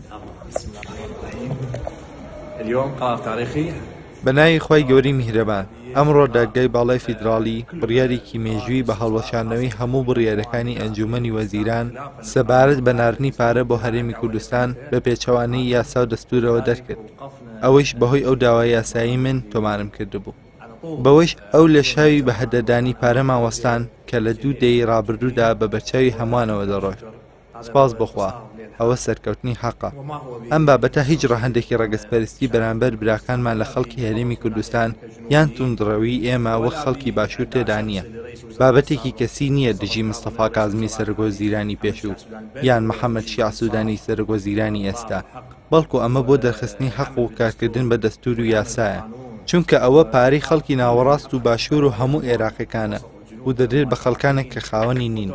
بسم الله الرحمن الرحيم. اليوم قرار تاريخي بەناوی خۆی گەورەی میهرەبان. ئەمڕۆ دادگای باڵای فیدراڵی بڕیارێکی مێژووی بە هەڵوەشاندنەوەی هەموو بڕیارەکانی ئەنجومەنی وەزیران سەبارەت بە ناردنی پارە بۆ هەرێمی کوردستان بە پێچەوانەی یاسا و دەستوورەوە دەرکرد. ئەوەش بەهۆی ئەو داوای یاسایی من تۆمارم کردبوو. بەوەش ئەو لە شاوی بە هەدەدانی پارە ماوەستان کە لە 2 دەی ڕابردوودا بە بەرچاوی هەمووانەوە دەڕۆژ. سپاس بخوا، ئەوە سەرکەوتنی حەقە. ئەم بابەتە هیچ ڕەهەندێکی ڕەگەزپەرستی بەرامبەر براکانمان لە خەڵکی هەرێمی کوردستان یان توندڕەوی ئێمە وەک خەڵکی باشوور تێدا نییە. بابەتێکی کەسی نییە دژی مستەفا کازمی سەرۆکوەزیرانی پێشوو یان محەممەد شیع سوودانی سەرۆکوەزیرانی ئێستا، بەڵکو ئەمە بۆ دەرخستنی حەق و کارکردن بە دەستور و یاسایە، چونکە ئەوە پارەی خەڵکی ناوەڕاست و باشوور و هەموو عێراقیەکانە و دەدرێت بە خەڵکانێک کە خاوەنی نین.